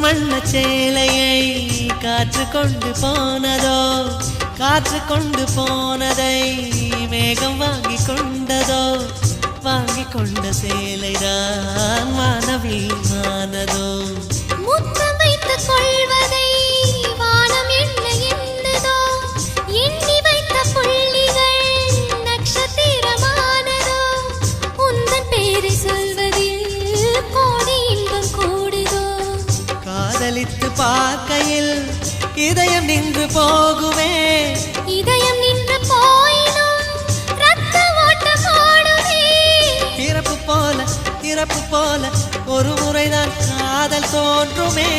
வண்ண சேலையை காற்று கொண்டு போனதோ, காற்று கொண்டு போனதை மேகம் வாங்கி கொண்டதோ, வாங்கி கொண்ட சேலைதான் வானவில்மானதோ. முத்தம் வைத்துக் கொள்வதை வானம் என்ன எண்ணுதோ, எண்ணி வைத்த புள்ளிகள் நட்சத்திரமானதோ, உந்தன் பேரை சொல்வதில் கோடி இன்பம் கூடுதோ. காதலித்து பார்க்கையில் இதயம் நின்று போகுமே, இதயம் நின்று போயினும் ரத்த ஓட்டம் ஓடுமே. பிறப்பு போல ஒரு முறைதான் காதல் தோன்றுமே.